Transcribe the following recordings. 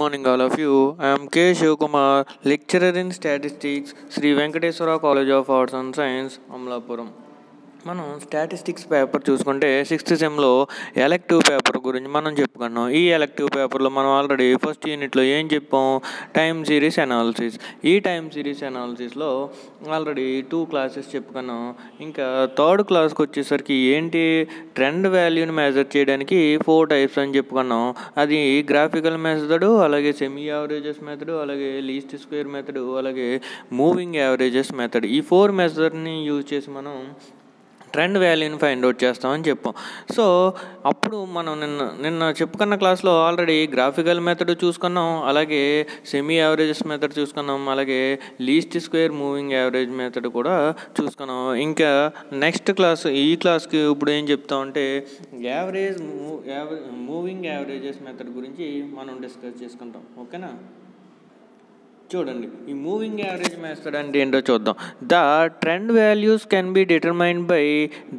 morning, all of you. I am K. Shivkumar, lecturer in statistics, Sri Venkateswara College of Arts and Science, Amlapuram. మనం statistics paper చూసుకుంటే 6th సెమ్లో elective paper గురించి మనం చెప్పుకున్నాం. ఈ elective పేపర్లో మనం already first యూనిట్లో ఏం చెప్పాం, టైమ్ సిరీస్ అనాలిసిస్. ఈ టైమ్ సిరీస్ అనాలిసిస్లో ఆల్రెడీ 2 క్లాసెస్ చెప్పుకున్నాం. ఇంకా 3rd క్లాస్కి వచ్చేసరికి ఏంటి, ట్రెండ్ వాల్యూని మెజర్ చేయడానికి 4 టైప్స్ అని చెప్పుకున్నాం. అది గ్రాఫికల్ మెథడ్, అలాగే సెమీ యావరేజెస్ మెథడ్, అలాగే లీస్ట్ స్క్వేర్ మెథడ్, అలాగే మూవింగ్ యావరేజెస్ మెథడ్. ఈ 4 మెథడ్ని యూజ్ చేసి మనం ట్రెండ్ వాల్యూని ఫైండ్ అవుట్ చేస్తామని చెప్పాం. సో అప్పుడు మనం నిన్న చెప్పుకున్న క్లాస్లో ఆల్రెడీ గ్రాఫికల్ మెథడ్ చూసుకున్నాం, అలాగే సెమీ యావరేజెస్ మెథడ్ చూసుకున్నాం, అలాగే least square moving average method కూడా చూసుకున్నాం. ఇంకా నెక్స్ట్ క్లాస్, ఈ క్లాస్కి ఇప్పుడు ఏం చెప్తామంటే మూవింగ్ యావరేజెస్ మెథడ్ గురించి మనం డిస్కస్ చేసుకుంటాం. ఓకేనా? చూడండి, ఈ మూవింగ్ యావరేజ్ మెథడ్ అంటే ఏంటో చూద్దాం. The trend values can be determined by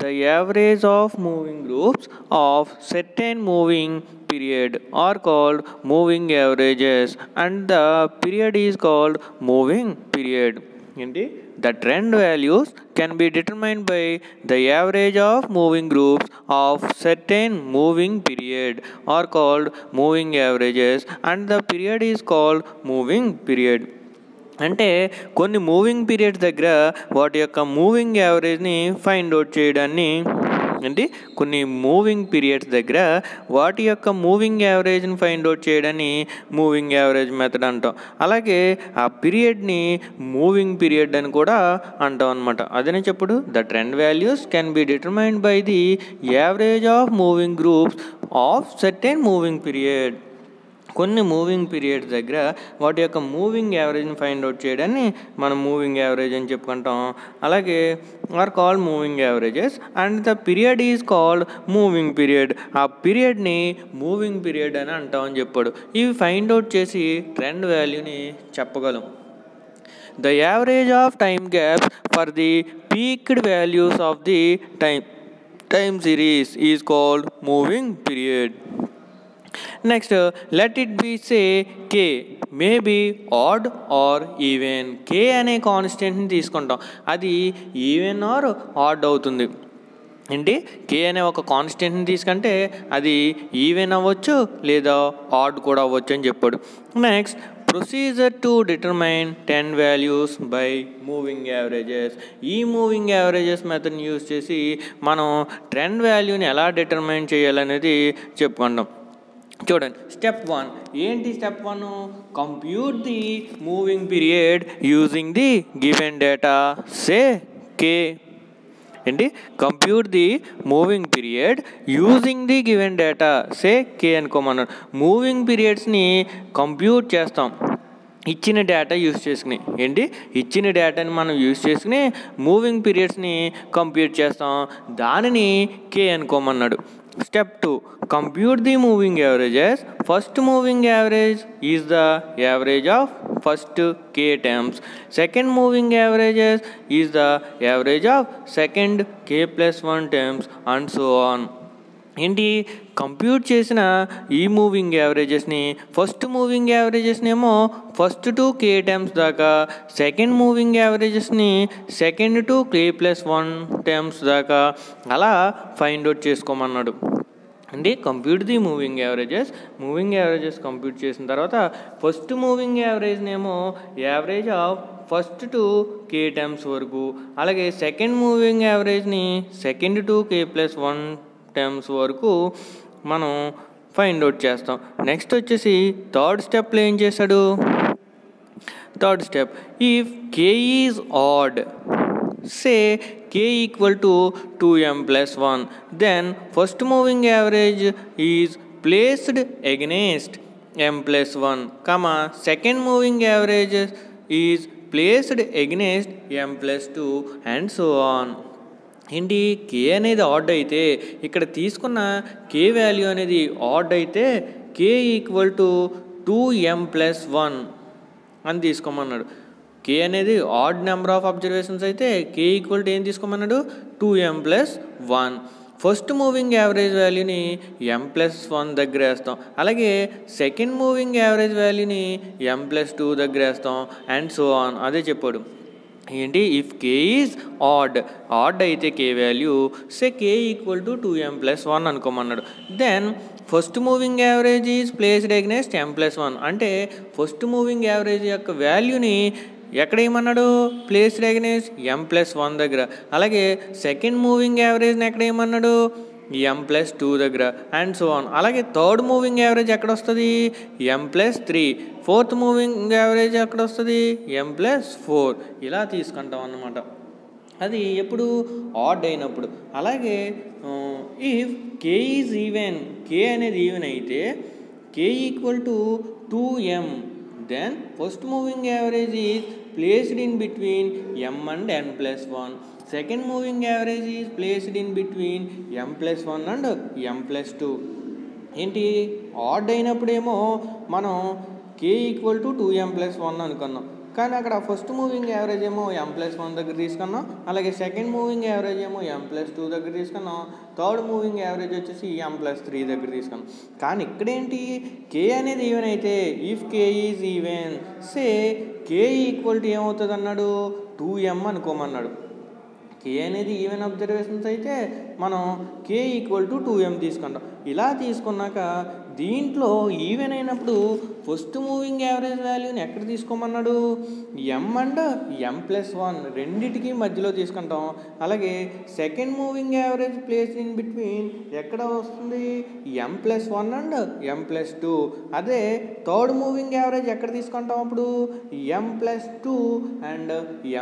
the average of moving groups of certain moving period are called moving averages and the period is called moving period. ఏంటి? The trend values can be determined by the average of moving groups of certain moving period are called moving averages and the period is called moving period. అంటే కొన్ని moving periods దగ్గర వాటి యొక్క moving యావరేజ్ని find out చేయడాన్ని, అంటే కొన్ని moving periods దగ్గర వాటి యొక్క మూవింగ్ యావరేజ్ని ఫైండ్ అవుట్ చేయడాన్ని మూవింగ్ యావరేజ్ మెథడ్ అంటాం. అలాగే ఆ పీరియడ్ని మూవింగ్ పీరియడ్ అని కూడా అంటాం అనమాట. అదే చెప్పుడు, the trend values can be determined by the average of moving groups of certain moving period. కొన్ని మూవింగ్ పీరియడ్స్ దగ్గర వాటి యొక్క మూవింగ్ యావరేజ్ని ఫైండ్ అవుట్ చేయడాన్ని మనం మూవింగ్ యావరేజ్ అని చెప్పుకుంటాం. అలాగే are called moving averages and the period is called moving period. ఆ పీరియడ్ని మూవింగ్ పీరియడ్ అని అంటామని చెప్పాడు. ఇవి ఫైండ్ అవుట్ చేసి ట్రెండ్ వాల్యూని చెప్పగలం. The average of time gaps for the peaked values of the time series is called moving period. Next, let it be say k may be odd or even. k అనే కాన్స్టెంట్ని తీసుకుంటాం, అది even are add అవుతుంది. ఏంటి? కే అనే ఒక కాన్స్టెంట్ని తీసుకుంటే అది even అవ్వచ్చు లేదా ఆడ్ కూడా అవ్వచ్చు అని చెప్పాడు. Next, procedure to determine 10 values by moving averages. ఈ మూవింగ్ యావరేజెస్ మెథడ్ని యూజ్ చేసి మనం ట్రెండ్ వాల్యూని ఎలా డిటర్మైన్ చేయాలనేది చెప్పుకుంటాం. చూడండి, స్టెప్ 1 ఏంటి? Step 1, compute the moving period using the given data say K. ఏంటి? Compute the moving period using the given data say K అనుకోమన్నాడు. మూవింగ్ పీరియడ్స్ని కంప్యూట్ చేస్తాం ఇచ్చిన డేటా యూజ్ చేసుకుని. ఏంటి? ఇచ్చిన డేటాని మనం యూజ్ చేసుకుని మూవింగ్ పీరియడ్స్ని కంప్యూట్ చేస్తాం, దానిని కే అనుకోమన్నాడు. Step 2, compute the moving averages. First moving average is the average of first k terms. Second moving averages is the average of second k plus 1 terms and so on. ఏంటి? Compute చేసిన ఈ moving యావరేజెస్ని, first moving యావరేజెస్ని ఏమో first 2 k terms దాకా, second moving యావరేజెస్ని second 2 k plus 1 terms దాకా అలా ఫైండ్ అవుట్ చేసుకోమన్నాడు. అంటే compute the moving averages compute చేసిన తర్వాత ఫస్ట్ మూవింగ్ యావరేజ్ని ఏమో average of first 2 k terms వరకు, అలాగే సెకండ్ మూవింగ్ యావరేజ్ని సెకండ్ 2 k plus 1 టర్మ్స్ వరకు మనం ఫైండ్ అవుట్ చేస్తాం. నెక్స్ట్ వచ్చేసి థర్డ్ స్టెప్లో ఏం చేశాడు? Third step, if k is add, say k equal to 2m plus 1, then first moving average is placed against m plus 1, comma second moving average is placed against m plus 2 and so on. ఏంటి? కే అనేది add అయితే, ఇక్కడ తీసుకున్న కే value అనేది add అయితే కే equal to 2m plus 1 అని తీసుకోమన్నాడు. కే అనేది add number of observations అయితే కే ఈక్వల్ టు ఏం తీసుకోమన్నాడు? 2m plus 1. First moving average వాల్యూని m+1 దగ్గర వేస్తాం, అలాగే సెకండ్ మూవింగ్ యావరేజ్ వాల్యూని m+2 దగ్గర వేస్తాం, అండ్ సో ఆన్. అదే చెప్పాడు ఏంటి, ఇఫ్ k ఈజ్ ఆడ్ అయితే k value say k equal to 2m+1 అనుకోమన్నాడు. Then first moving average is placed against m+1, అంటే ఫస్ట్ మూవింగ్ యావరేజ్ యొక్క వాల్యూని ఎక్కడ ఏమన్నాడు, ప్లేస్డ్ అగైన్స్ట్ m+1 దగ్గర. అలాగే సెకండ్ మూవింగ్ యావరేజ్ని ఎక్కడ ఏమన్నాడు, m+2 దగ్గర, అండ్ సో ఆన్. అలాగే థర్డ్ మూవింగ్ యావరేజ్ ఎక్కడ వస్తుంది, m+3. ఫోర్త్ మూవింగ్ యావరేజ్ ఎక్కడ వస్తుంది, m+4. ఇలా తీసుకుంటాం అన్నమాట. అది ఎప్పుడు ఆడ్ అయినప్పుడు. అలాగే if k is even, k అనేది ఈవెన్ అయితే k equal to 2m, then first moving average is placed in between m and n+1. Second moving average is placed in between m+1 and m+2. ఏంటి, add అయినప్పుడేమో మనం k equal to 2m+1 అనుకున్నాం, కానీ అక్కడ first moving average ఏమో m+1 దగ్గర తీసుకున్నాం, అలాగే second moving average ఏమో m+2 దగ్గర తీసుకున్నాం, థర్డ్ మూవింగ్ యావరేజ్ వచ్చేసి m+3 దగ్గర తీసుకున్నాం. కానీ ఇక్కడేంటి, k అనేది ఈవెన్ అయితే if k is even say k equal to ఏమవుతుంది అన్నాడు, 2m అనుకోమన్నాడు. k అనేది ఈవెన్ అబ్జర్వేషన్స్ అయితే మనం k ఈక్వల్ టు 2m తీసుకుంటాం. ఇలా తీసుకున్నాక దీంట్లో ఈవెన్ అయినప్పుడు ఫస్ట్ మూవింగ్ యావరేజ్ వాల్యూని ఎక్కడ తీసుకోమన్నాడు, m అండ్ m+1 రెండిటికి మధ్యలో తీసుకుంటాం. అలాగే second moving average place in between ఎక్కడ వస్తుంది, m+1 అండ్ m+2. అదే థర్డ్ మూవింగ్ యావరేజ్ ఎక్కడ తీసుకుంటాం అప్పుడు, m+2 అండ్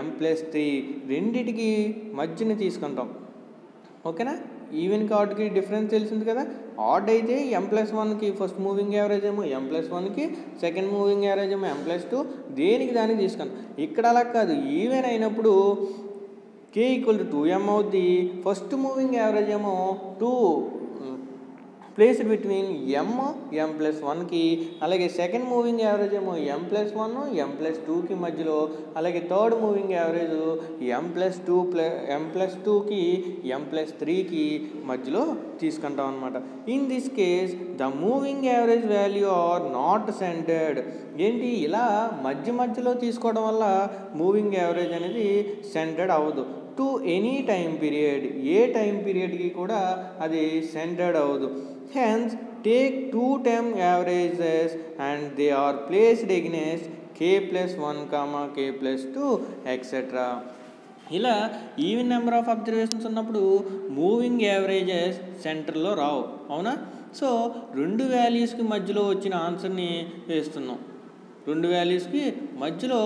m+3 రెండిటికి మధ్యన తీసుకుంటాం. ఓకేనా, ఈవెన్ ఆడ్కి డిఫరెన్స్ తెలిసింది కదా. ఆడ్ అయితే m+1కి ఫస్ట్ మూవింగ్ యావరేజ్ ఏమో m+1కి, సెకండ్ మూవింగ్ యావరేజ్ ఏమో m+2, దేనికి దానికి తీసుకున్నాం. ఇక్కడ అలా కాదు, ఈవెన్ అయినప్పుడు k ఈక్వల్ టు 2m అవుద్ది, ఫస్ట్ మూవింగ్ యావరేజ్ ఏమో 2 ప్లేస్డ్ బిట్వీన్ m+1కి, అలాగే సెకండ్ మూవింగ్ యావరేజ్ ఏమో m+1 m+2కి మధ్యలో, అలాగే థర్డ్ మూవింగ్ యావరేజ్ m+2కి m+3కి మధ్యలో తీసుకుంటాం అనమాట. In this case the moving average value are not centered. ఏంటి, ఇలా మధ్యలో తీసుకోవడం వల్ల మూవింగ్ యావరేజ్ అనేది సెంటర్డ్ అవ్వదు. టు ఎనీ టైం పీరియడ్, ఏ టైం పీరియడ్కి కూడా అది సెంటర్డ్ అవ్వదు. Hence take 2 time averages and they are placed against k+1, k+2 etcetera. ఇలా ఈవెన్ నెంబర్ ఆఫ్ అబ్జర్వేషన్స్ ఉన్నప్పుడు మూవింగ్ యావరేజెస్ సెంటర్లో రావు, అవునా. సో రెండు వాల్యూస్కి మధ్యలో వచ్చిన ఆన్సర్ని వేస్తున్నాం, రెండు వాల్యూస్కి మధ్యలో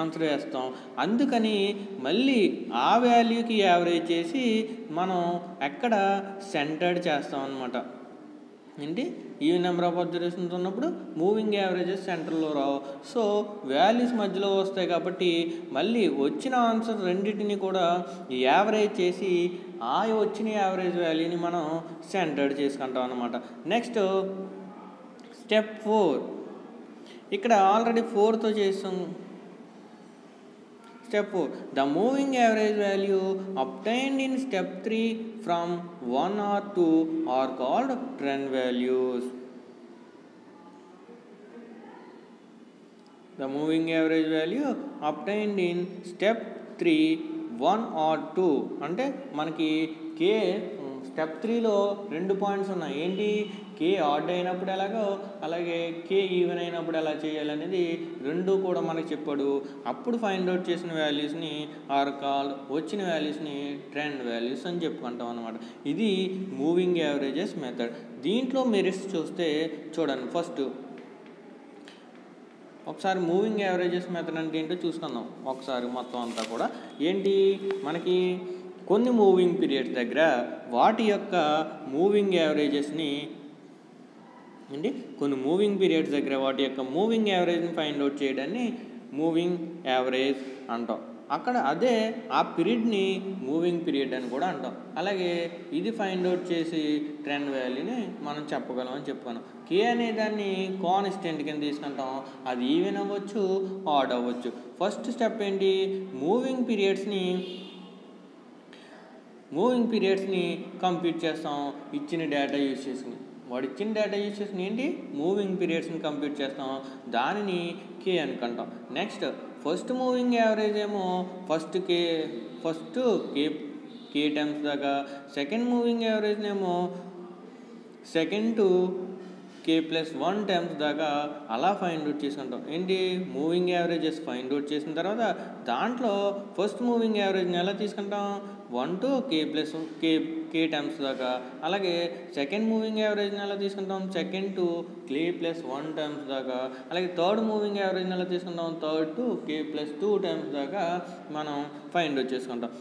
ఆన్సర్ వేస్తాం. అందుకని మళ్ళీ ఆ వాల్యూకి యావరేజ్ చేసి మనం ఎక్కడ సెంటర్డ్ చేస్తాం అన్నమాట. ఏంటి, ఈవెన్ నెంబర్ ఆఫ్ అబ్జర్వేషన్స్ ఉన్నప్పుడు మూవింగ్ యావరేజెస్ సెంటర్లో రావు, సో వాల్యూస్ మధ్యలో వస్తాయి కాబట్టి మళ్ళీ వచ్చిన ఆన్సర్ రెండింటిని కూడా యావరేజ్ చేసి ఆ వచ్చిన యావరేజ్ వాల్యూని మనం సెంటర్డ్ చేసుకుంటాం అన్నమాట. నెక్స్ట్ స్టెప్ 4, ఇక్కడ ఆల్రెడీ 4తో చేసాం. Step 4. The moving average value obtained in step 3 from 1 or 2 are called trend values. The moving average value obtained in step 3 1 or 2 అంటే మనకి k స్టెప్ 3లో 2 పాయింట్స్ ఉన్నాయి. ఏంటి, k ఆడ్ అయినప్పుడు ఎలాగో అలాగే k ఈవెన్ అయినప్పుడు ఎలా చేయాలనేది రెండు కూడా మనకి చెప్పాడు. అప్పుడు ఫైండ్ అవుట్ చేసిన వాల్యూస్ని ఆర్ కాల్డ్, వచ్చిన వాల్యూస్ని ట్రెండ్ వాల్యూస్ అని చెప్పుకుంటాం అనమాట. ఇది మూవింగ్ యావరేజెస్ మెథడ్. దీంట్లో మెరిట్స్ చూస్తే చూడండి, ఫస్ట్ ఒకసారి మూవింగ్ యావరేజెస్ మెథడ్ అంటే ఏంటో చూసుకుందాం ఒకసారి మొత్తం అంతా కూడా. ఏంటి, మనకి కొన్ని మూవింగ్ పీరియడ్స్ దగ్గర వాటి యొక్క మూవింగ్ యావరేజెస్ని కొన్ని మూవింగ్ పీరియడ్స్ దగ్గర వాటి యొక్క మూవింగ్ యావరేజ్ని ఫైండ్ అవుట్ చేయడాన్ని మూవింగ్ యావరేజ్ అంటాం. అక్కడ అదే ఆ పీరియడ్ని మూవింగ్ పీరియడ్ అని కూడా అంటాం. అలాగే ఇది ఫైండ్ అవుట్ చేసి ట్రెండ్ వాల్యూని మనం చెప్పగలం అని చెప్పుకున్నాం. కే అనే దాన్ని కాన్స్టెంట్ కింద తీసుకుంటాం. అది ఈవెన్ అవ్వచ్చు, ఆడ్ అవ్వచ్చు. ఫస్ట్ స్టెప్ ఏంటి, మూవింగ్ పీరియడ్స్ని మూవింగ్ పీరియడ్స్ని కంప్యూట్ చేస్తాం ఇచ్చిన డేటా యూజ్ చేసుకుని. వాడు ఇచ్చిన డేటా యూజ్ చేసుకుని ఏంటి మూవింగ్ పీరియడ్స్ని కంప్యూట్ చేస్తాం, దానిని కే అనుకుంటాం. నెక్స్ట్ ఫస్ట్ మూవింగ్ యావరేజ్ ఏమో ఫస్ట్ కే టైమ్స్ దాకా, సెకండ్ మూవింగ్ యావరేజ్నేమో సెకండ్ టు k+1 టైమ్స్ దాకా అలా ఫైండ్ అవుట్ చేసుకుంటాం. ఏంటి మూవింగ్ యావరేజెస్ ఫైండ్ అవుట్ చేసిన తర్వాత దాంట్లో ఫస్ట్ మూవింగ్ యావరేజ్ని ఎలా తీసుకుంటాం 1 to k టైమ్స్ దాకా, అలాగే సెకండ్ మూవింగ్ యావరేజ్ని ఎలా తీసుకుంటాం సెకండ్ టు k+1 టైమ్స్ దాకా, అలాగే థర్డ్ మూవింగ్ యావరేజ్ని ఎలా తీసుకుంటాం థర్డ్ టు k+2 టైమ్స్ దాకా మనం ఫైండ్ అవుట్ చేసుకుంటాం.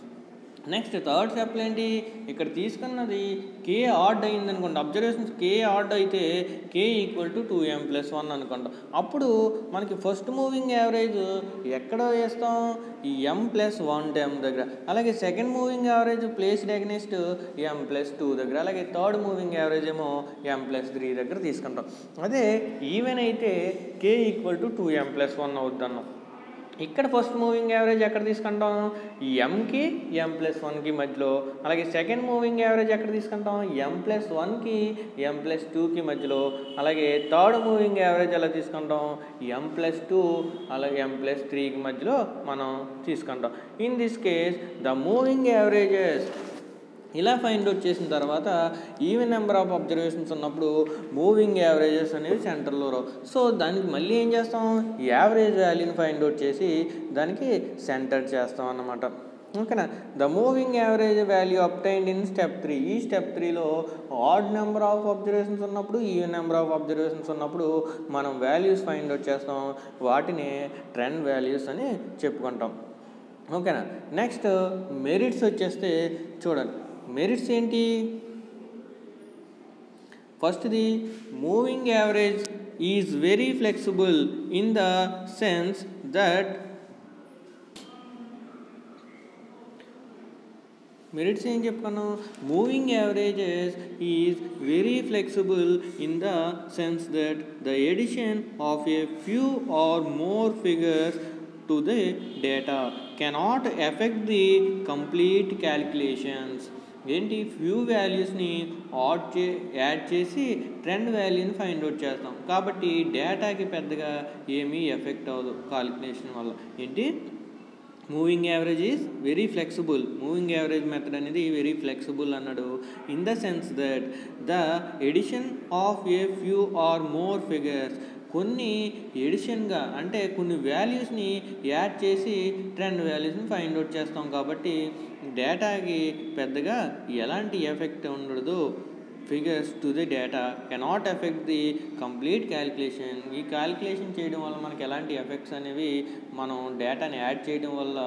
నెక్స్ట్ థర్డ్ స్టెప్లో ఏంటి ఇక్కడ తీసుకున్నది కే ఆడ్ అయింది అనుకోండి, అబ్జర్వేషన్స్ కే ఆడ్ అయితే కే ఈక్వల్ టు 2m+1 అనుకుంటాం. అప్పుడు మనకి ఫస్ట్ మూవింగ్ యావరేజ్ ఎక్కడ వేస్తాం ఈ m+1 టైమ్ దగ్గర, అలాగే second moving average placed against m+2 దగ్గర, అలాగే థర్డ్ మూవింగ్ యావరేజ్ ఏమో m+3 దగ్గర తీసుకుంటాం. అదే ఈవెన్ అయితే కే ఈక్వల్ టు 2m+1 అవుద్ది అన్నాం. ఇక్కడ ఫస్ట్ మూవింగ్ యావరేజ్ ఎక్కడ తీసుకుంటాం ఈ ఎంకి m+1కి మధ్యలో, అలాగే సెకండ్ మూవింగ్ యావరేజ్ ఎక్కడ తీసుకుంటాం m+1కి m+2కి మధ్యలో, అలాగే థర్డ్ మూవింగ్ యావరేజ్ ఎలా తీసుకుంటాం m+2 అలాగే m+3కి మధ్యలో మనం తీసుకుంటాం. In this case the moving averages ఇలా ఫైండ్ అవుట్ చేసిన తర్వాత ఈవెన్ నెంబర్ ఆఫ్ అబ్జర్వేషన్స్ ఉన్నప్పుడు మూవింగ్ యావరేజెస్ అనేవి సెంటర్లో రావు. సో దానికి మళ్ళీ ఏం చేస్తాం యావరేజ్ వాల్యూని ఫైండ్ అవుట్ చేసి దానికి సెంటర్ చేస్తాం అన్నమాట. ఓకేనా. The moving average value obtained in step 3. ఈ స్టెప్ 3లో ఆడ్ నెంబర్ ఆఫ్ అబ్జర్వేషన్స్ ఉన్నప్పుడు ఈవెన్ నెంబర్ ఆఫ్ అబ్జర్వేషన్స్ ఉన్నప్పుడు మనం వాల్యూస్ ఫైండ్ అవుట్ చేస్తాం, వాటిని ట్రెండ్ వాల్యూస్ అని చెప్పుకుంటాం. ఓకేనా. నెక్స్ట్ మెరిట్స్ వచ్చేస్తే చూడండి, మెరిట్స్ ఏంటి ఫస్ట్ది moving average is very flexible in the sense that merits ఏం చెప్పుకున్నాం moving averages is very flexible in the sense that the addition of a few or more figures to the data cannot affect the complete calculations. ఏంటి few వాల్యూస్ని add చేసి trend వాల్యూని find out చేస్తాం కాబట్టి డేటాకి పెద్దగా ఏమీ ఎఫెక్ట్ అవ్వదు calculation వల్ల. ఏంటి moving average is very flexible, moving average method అనేది వెరీ ఫ్లెక్సిబుల్ అన్నాడు in the sense that the addition of a few or more figures, కొన్ని ఎడిషన్గా అంటే కొన్ని వాల్యూస్ని యాడ్ చేసి ట్రెండ్ వాల్యూస్ని ఫైండ్ అవుట్ చేస్తాం కాబట్టి డేటాకి పెద్దగా ఎలాంటి ఎఫెక్ట్ ఉండదు. Figures to the data cannot effect the complete calculation. ఈ క్యాలిక్యులేషన్ చేయడం వల్ల మనకి ఎలాంటి ఎఫెక్ట్స్ అనేవి మనం డేటాని యాడ్ చేయడం వల్ల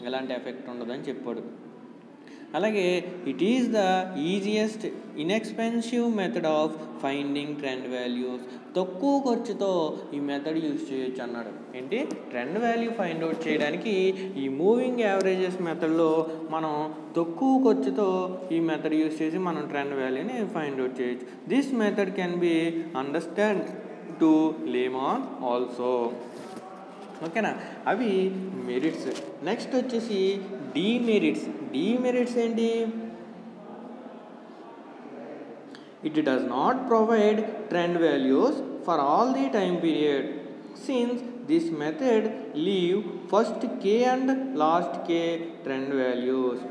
ఎలాంటి ఎఫెక్ట్ ఉండదని చెప్పాడు. అలాగే it is the easiest inexpensive method of finding trend values. తక్కువ ఖర్చుతో ఈ మెథడ్ యూజ్ చేయొచ్చు అన్నాడు. ఏంటి ట్రెండ్ వాల్యూ ఫైండ్ అవుట్ చేయడానికి ఈ మూవింగ్ యావరేజెస్ మెథడ్లో మనం తక్కువ ఖర్చుతో ఈ మెథడ్ యూజ్ చేసి మనం ట్రెండ్ వాల్యూని ఫైండ్ అవుట్ చేయొచ్చు. This method can be understand to layman also. ఓకేనా. అవి మెరిట్స్. నెక్స్ట్ వచ్చేసి డీమెరిట్స్. డీమెరిట్స్ ఏంటి it does not provide trend values for all the time period since this method leave first K and last K trend values.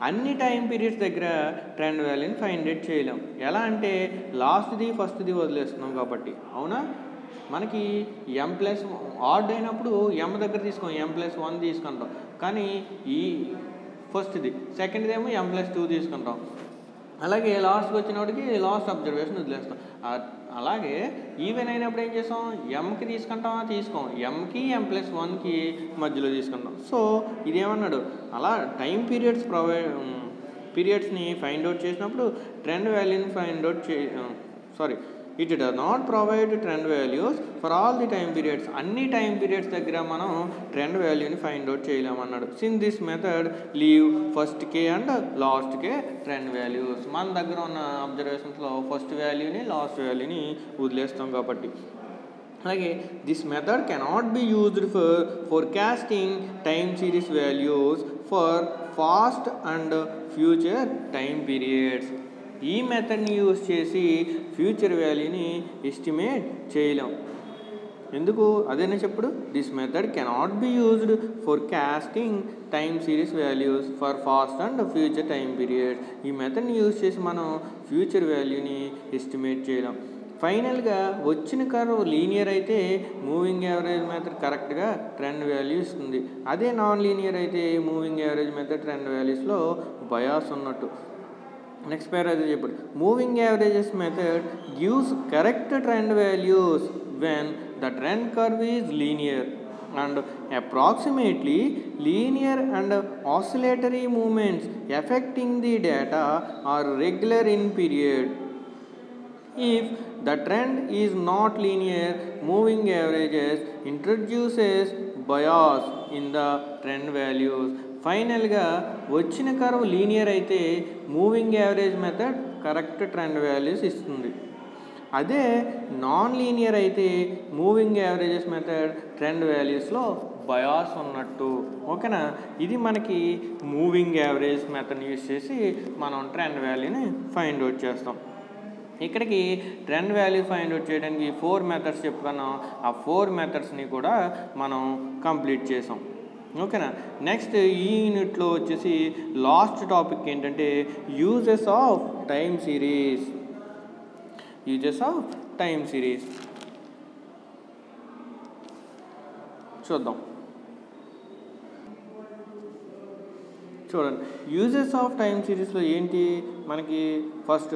అన్ని time periods దగ్గర trend వాల్యూని find out చేయలేం. ఎలా అంటే లాస్ట్ది ఫస్ట్ది వదిలేస్తున్నాం కాబట్టి. అవునా. మనకి m+ ఆడ్ అయినప్పుడు m దగ్గర తీసుకోం m+1 తీసుకుంటాం, కానీ ఈ ఫస్ట్ది సెకండ్ది ఏమో m+2 తీసుకుంటాం. అలాగే లాస్ట్కి వచ్చినప్పటికి లాస్ట్ అబ్జర్వేషన్ వదిలేస్తాం. అలాగే ఈవెన్ అయినప్పుడు ఏం చేస్తాం ఎంకి తీసుకుంటామా తీసుకోం, ఎంకి m+1కి మధ్యలో తీసుకుంటాం. సో ఇదేమన్నాడు అలా టైం పీరియడ్స్ని ఫైండ్ అవుట్ చేసినప్పుడు ట్రెండ్ వాల్యూని find out it does not provide trend values for all the time periods. అన్ని టైం పీరియడ్స్ దగ్గర మనం ట్రెండ్ వాల్యూని ఫైండ్ అవుట్ చేయలేమన్నాడు. Since this method leave first K and last K trend values. మన దగ్గర ఉన్న అబ్జర్వేషన్స్లో ఫస్ట్ వాల్యూని లాస్ట్ వాల్యూని వదిలేస్తాం కాబట్టి. అలాగే this method cannot be used for forecasting time series values for past and future time periods. ఈ మెథడ్ని యూజ్ చేసి ఫ్యూచర్ వాల్యూని ఎస్టిమేట్ చేయలేం. ఎందుకు అదేనే చెప్పుడు. This method cannot be used for casting time series values for past and future time period. ఈ మెథడ్ని యూజ్ చేసి మనం ఫ్యూచర్ వాల్యూని ఎస్టిమేట్ చేయలేం. ఫైనల్గా వచ్చిన కర్వ్ లీనియర్ అయితే మూవింగ్ యావరేజ్ మెథడ్ కరెక్ట్గా ట్రెండ్ వాల్యూ ఇస్తుంది. అదే నాన్ లీనియర్ అయితే మూవింగ్ యావరేజ్ మెథడ్ ట్రెండ్ వాల్యూస్లో బయాస్ ఉన్నట్టు. నెక్స్ట్ పేరాజ్ చెప్పాడు. Moving averages method gives correct trend values when the trend curve is linear and approximately linear and oscillatory movements affecting the data are regular in period. If the trend is not linear, moving averages introduces bias in the trend values. ఫైనల్గా వచ్చిన curve linear అయితే moving average method correct trend values ఇస్తుంది. అదే non linear అయితే moving averages method trend వాల్యూస్లో bias ఉన్నట్టు. ఓకేనా. ఇది మనకి మూవింగ్ యావరేజ్ మెథడ్ని యూజ్ చేసి మనం ట్రెండ్ వాల్యూని ఫైండ్ అవుట్ చేస్తాం. ఇక్కడికి ట్రెండ్ వాల్యూ ఫైండ్ అవుట్ చేయడానికి 4 మెథడ్స్ చెప్పుకున్నాం. ఆ 4 మెథడ్స్ని కూడా మనం కంప్లీట్ చేసాం. ఓకేనా. నెక్స్ట్ ఈ యూనిట్లో వచ్చేసి లాస్ట్ టాపిక్ ఏంటంటే uses of time series. Uses of time series చూద్దాం. చూడండి, యూజెస్ ఆఫ్ టైం సిరీస్లో ఏంటి మనకి. First,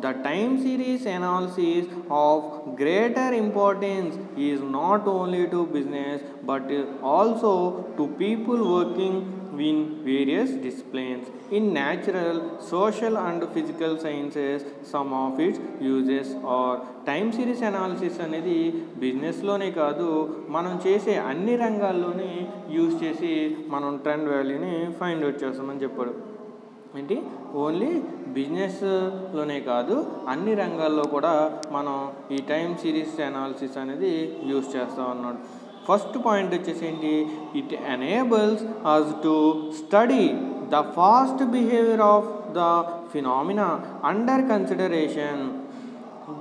the time series analysis of greater importance is not only to business but also to people working in various disciplines. In natural, social and physical sciences, some of its uses are time series analysis అనేది బిజినెస్లోనే కాదు మనం చేసే అన్ని రంగాల్లోనే use చేసి మనం trend వాల్యూని find out చేస్తామని చెప్పాడు. ఏంటి, ఓన్లీ బిజినెస్లోనే కాదు అన్ని రంగాల్లో కూడా మనం ఈ టైమ్ సిరీస్ అనాలిసిస్ అనేది యూజ్ చేస్తాం అన్నాడు. ఫస్ట్ పాయింట్ వచ్చేసి ఏంటి, it enables us to study the past behaviour of the phenomena under consideration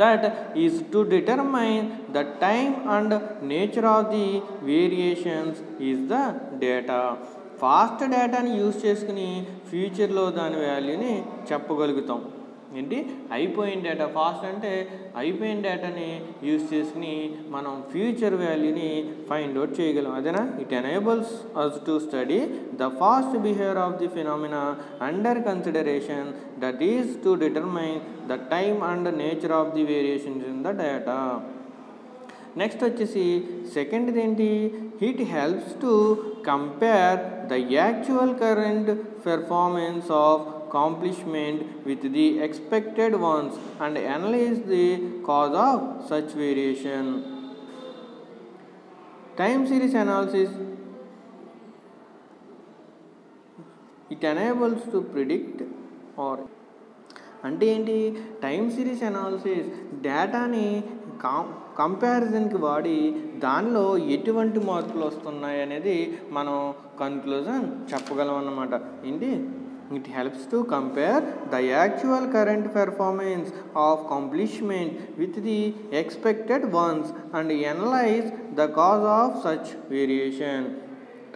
that is to determine the time and nature of the variations is the data. Fast డేటాని use చేసుకుని ఫ్యూచర్లో దాని వాల్యూని చెప్పగలుగుతాం. ఏంటి, అయిపోయిన డేటా. ఫాస్ట్ అంటే అయిపోయిన డేటాని యూజ్ చేసుకుని మనం ఫ్యూచర్ వాల్యూని ఫైండ్ అవుట్ చేయగలం. అదేనా. It enables us to study the past behaviour of the phenomena under consideration that is to determine the time and nature of the variations in the data. Next వచ్చేసి సెకండ్ది ఏంటి, it helps to compare the actual current performance of accomplishment with the expected ones and analyze the cause of such variation. Time series analysis, it enables to predict or అంటే ఏంటి, time series analysis డేటాని కంపారిజన్కి వాడి దానిలో ఎటువంటి మార్పులు వస్తున్నాయి అనేది మనం కన్క్లూజన్ చెప్పగలం అన్నమాట. ఏంటి, it helps to compare the actual current performance of accomplishment with the expected ones and analyze the cause of such variation.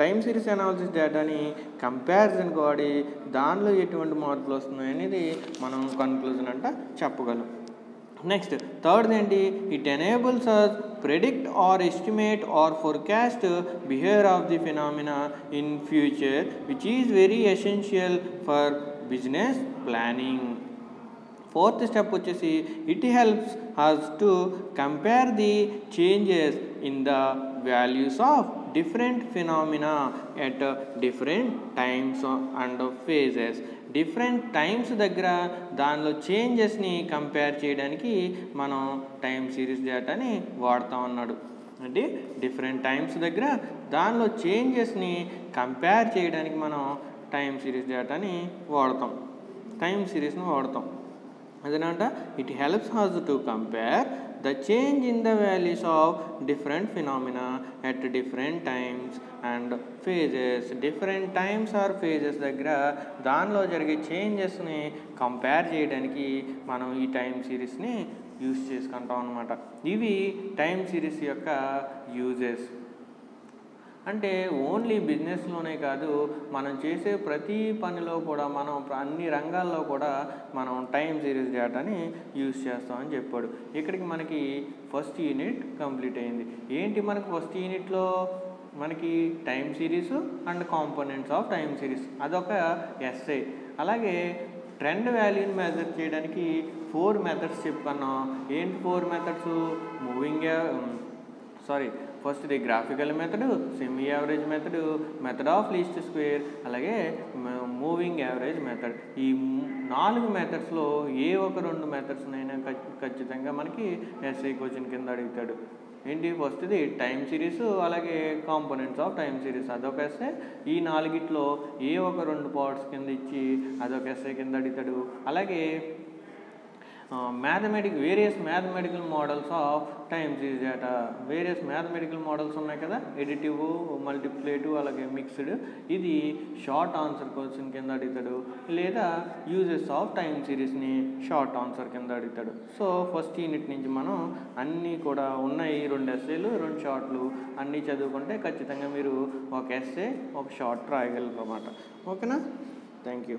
Time series analysis డేటాని కంపారిజన్కి వాడి దానిలో ఎటువంటి మార్పులు వస్తున్నాయి అనేది మనం కన్క్లూజన్ అంట చెప్పగలం. నెక్స్ట్ థర్డ్ ఏంటి, it enables us predict or estimate or forecast behaviour of the phenomena in future which is very essential for business planning. Fourth step వచ్చేసి it helps us to compare the changes in the values of different phenomena at different times and phases. Different times దగ్గర దానిలో చేంజెస్ని compare చేయడానికి మనం time series డేటాని వాడుతాం అన్నాడు. అంటే different times దగ్గర దానిలో చేంజెస్ని కంపేర్ చేయడానికి మనం టైమ్ సిరీస్ డేటాని వాడతాం, టైమ్ సిరీస్ని వాడతాం. అదేనంట, it helps us to compare the change in the values of different phenomena at different times and phases. Different times or phases దగ్గర దానిలో జరిగే చేంజెస్ని కంపేర్ చేయడానికి మనం ఈ టైం సిరీస్ని యూజ్ చేసుకుంటాం అన్నమాట. ఇవి టైం సిరీస్ యొక్క యూజెస్. అంటే ఓన్లీ బిజినెస్లోనే కాదు, మనం చేసే ప్రతి పనిలో కూడా మనం అన్ని రంగాల్లో కూడా మనం టైం సిరీస్ డేటాని యూజ్ చేస్తామని చెప్పాడు. ఇక్కడికి మనకి ఫస్ట్ యూనిట్ కంప్లీట్ అయింది. ఏంటి మనకి ఫస్ట్ యూనిట్లో మనకి time series and components of time series, అదొక ఎస్ఐ. అలాగే ట్రెండ్ వాల్యూని మెజర్ చేయడానికి 4 మెథడ్స్ చెప్పుకున్నాం. ఏంటి 4 methods? First the graphical method, semi average method, method of least square, అలాగే మూవింగ్ యావరేజ్ మెథడ్. ఈ 4 మెథడ్స్లో ఏ ఒక 2 మెథడ్స్నైనా ఖచ్చితంగా మనకి ఎస్ఐ క్వశ్చన్ కింద అడుగుతాడు. ఏంటి? ఫస్ట్ది టైం సిరీస్, అలాగే కాంపోనెంట్స్ ఆఫ్ టైం సిరీస్, అదొక ఎస్ఐ. ఈ 4గిట్లో ఏ ఒక 2 పార్ట్స్ కింద ఇచ్చి అదొక ఎస్ఐ కింద అడుగుతాడు. అలాగే various mathematical models of time series data. Various mathematical models ఉన్నాయి కదా, ఎడిటివ్, మల్టిప్లేటివ్, అలాగే మిక్స్డ్. ఇది షార్ట్ ఆన్సర్ క్వశ్చన్ కింద అడుగుతాడు, లేదా యూజెస్ ఆఫ్ టైం సిరీస్ని షార్ట్ ఆన్సర్ కింద అడుగుతాడు. సో ఫస్ట్ యూనిట్ నుంచి మనం అన్నీ కూడా ఉన్నాయి, 2 ఎస్ఏలు 2 షార్ట్లు అన్నీ చదువుకుంటే ఖచ్చితంగా మీరు ఒక ఎస్ఏ ఒక షార్ట్ రాయగలరు అన్నమాట. ఓకేనా? Thank you.